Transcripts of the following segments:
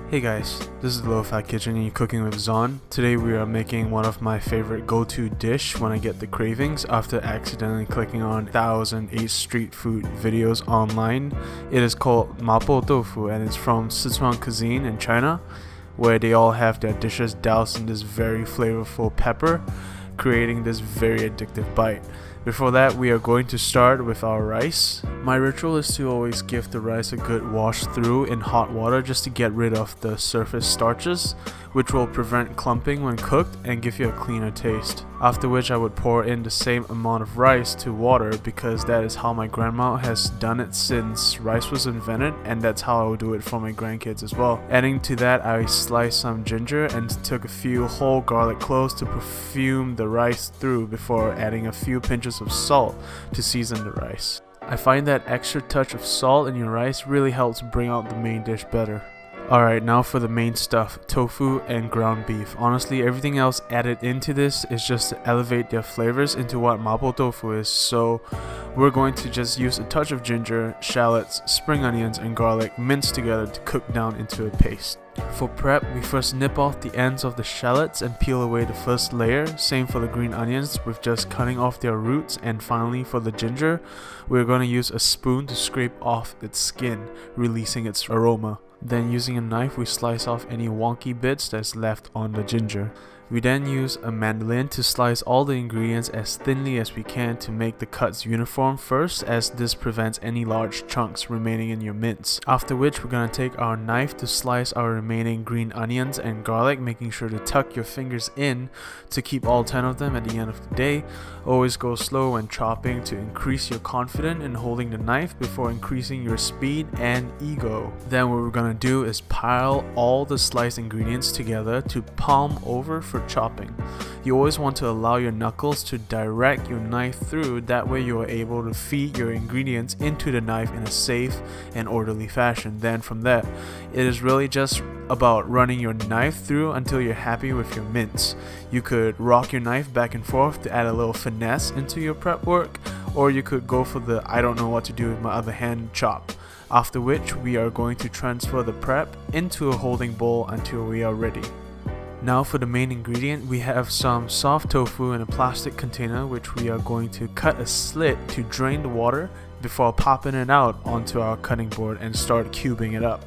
Hey guys, this is the LOFI Kitchen and you're cooking with Zon. Today we are making one of my favorite go-to dish when I get the cravings after accidentally clicking on 1008 street food videos online. It is called Mapo Tofu and it's from Sichuan cuisine in China, where they all have their dishes doused in this very flavorful pepper, creating this very addictive bite. Before that, we are going to start with our rice. My ritual is to always give the rice a good wash through in hot water just to get rid of the surface starches, which will prevent clumping when cooked and give you a cleaner taste. After which I would pour in the same amount of rice to water because that is how my grandma has done it since rice was invented, and that's how I will do it for my grandkids as well. Adding to that, I sliced some ginger and took a few whole garlic cloves to perfume the rice through before adding a few pinches of salt to season the rice. I find that extra touch of salt in your rice really helps bring out the main dish better. Alright, now for the main stuff, tofu and ground beef. Honestly, everything else added into this is just to elevate their flavors into what Mapo Tofu is, so we're going to just use a touch of ginger, shallots, spring onions, and garlic minced together to cook down into a paste. For prep, we first nip off the ends of the shallots and peel away the first layer, same for the green onions with just cutting off their roots, and finally for the ginger, we're going to use a spoon to scrape off its skin, releasing its aroma. Then using a knife we slice off any wonky bits that's left on the ginger. We then use a mandolin to slice all the ingredients as thinly as we can to make the cuts uniform first, as this prevents any large chunks remaining in your mince. After which we're going to take our knife to slice our remaining green onions and garlic, making sure to tuck your fingers in to keep all 10 of them at the end of the day. Always go slow when chopping to increase your confidence in holding the knife before increasing your speed and ego. Then what we're going to do is pile all the sliced ingredients together to palm over for chopping. You always want to allow your knuckles to direct your knife through, that way you are able to feed your ingredients into the knife in a safe and orderly fashion. Then from there, it is really just about running your knife through until you're happy with your mince. You could rock your knife back and forth to add a little finesse into your prep work, or you could go for the I don't know what to do with my other hand chop. After which we are going to transfer the prep into a holding bowl until we are ready. Now for the main ingredient, we have some soft tofu in a plastic container, which we are going to cut a slit to drain the water before popping it out onto our cutting board and start cubing it up.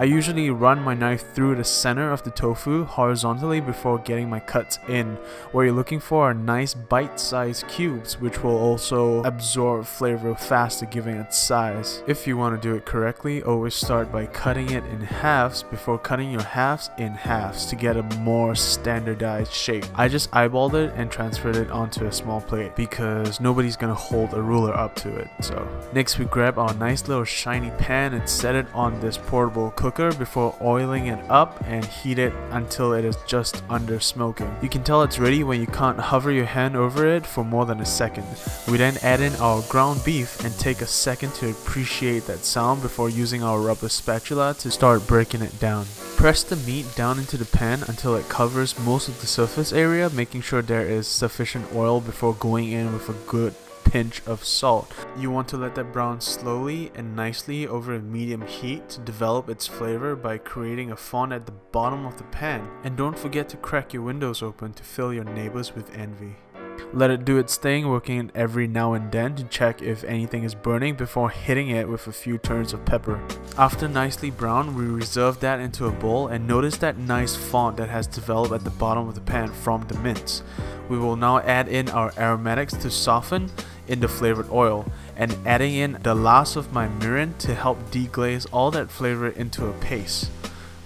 I usually run my knife through the center of the tofu horizontally before getting my cuts in. What you're looking for are nice bite-sized cubes, which will also absorb flavor faster given its size. If you want to do it correctly, always start by cutting it in halves before cutting your halves in halves to get a more standardized shape. I just eyeballed it and transferred it onto a small plate because nobody's gonna hold a ruler up to it. So next we grab our nice little shiny pan and set it on this portable cooker before oiling it up and heat it until it is just under smoking. You can tell it's ready when you can't hover your hand over it for more than a second. We then add in our ground beef and take a second to appreciate that sound before using our rubber spatula to start breaking it down. Press the meat down into the pan until it covers most of the surface area, making sure there is sufficient oil before going in with a good pinch of salt. You want to let that brown slowly and nicely over a medium heat to develop its flavor by creating a fond at the bottom of the pan. And don't forget to crack your windows open to fill your neighbors with envy. Let it do its thing, working it every now and then to check if anything is burning before hitting it with a few turns of pepper. After nicely browned, we reserve that into a bowl and notice that nice font that has developed at the bottom of the pan from the mince. We will now add in our aromatics to soften in the flavored oil, and adding in the last of my mirin to help deglaze all that flavor into a paste.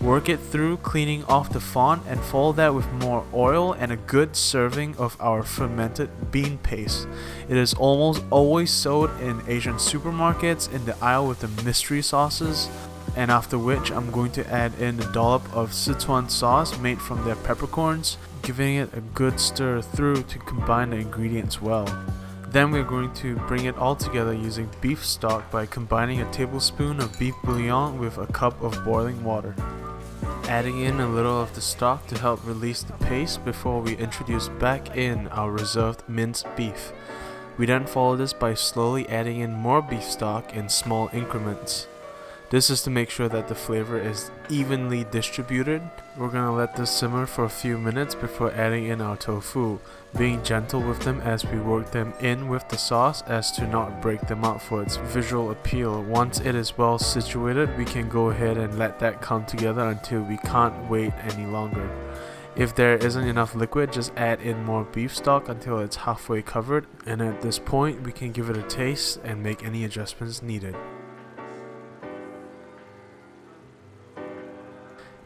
Work it through, cleaning off the fond, and follow that with more oil and a good serving of our fermented bean paste. It is almost always sold in Asian supermarkets in the aisle with the mystery sauces, and after which I'm going to add in a dollop of Sichuan sauce made from their peppercorns, giving it a good stir through to combine the ingredients well. Then we're going to bring it all together using beef stock by combining a tablespoon of beef bouillon with a cup of boiling water. Adding in a little of the stock to help release the paste before we introduce back in our reserved minced beef. We then follow this by slowly adding in more beef stock in small increments. This is to make sure that the flavor is evenly distributed. We're gonna let this simmer for a few minutes before adding in our tofu, being gentle with them as we work them in with the sauce as to not break them up for its visual appeal. Once it is well situated, we can go ahead and let that come together until we can't wait any longer. If there isn't enough liquid, just add in more beef stock until it's halfway covered, and at this point we can give it a taste and make any adjustments needed.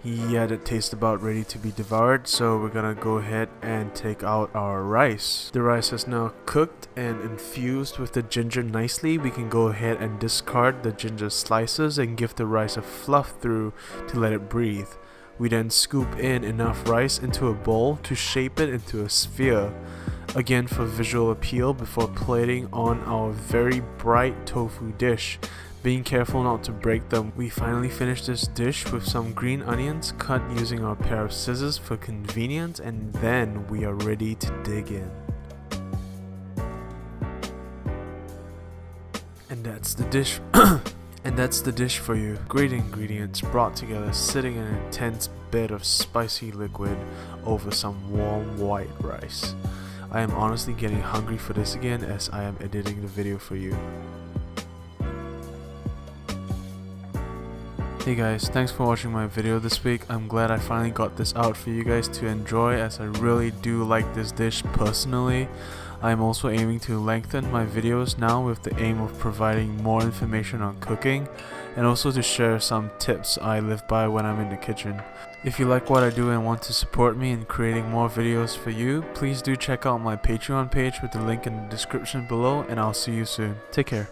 Yeah, it tastes about ready to be devoured, so we're gonna go ahead and take out our rice. The rice is now cooked and infused with the ginger nicely. We can go ahead and discard the ginger slices and give the rice a fluff through to let it breathe. We then scoop in enough rice into a bowl to shape it into a sphere, again for visual appeal, before plating on our very bright tofu dish. Being careful not to break them, we finally finish this dish with some green onions cut using our pair of scissors for convenience, and then we are ready to dig in. And that's the dish. And that's the dish for you. Great ingredients brought together, sitting in an intense bed of spicy liquid over some warm white rice. I am honestly getting hungry for this again as I am editing the video for you. Hey guys, thanks for watching my video this week. I'm glad I finally got this out for you guys to enjoy, as I really do like this dish personally. I am also aiming to lengthen my videos now with the aim of providing more information on cooking, and also to share some tips I live by when I'm in the kitchen. If you like what I do and want to support me in creating more videos for you, please do check out my Patreon page with the link in the description below, and I'll see you soon. Take care.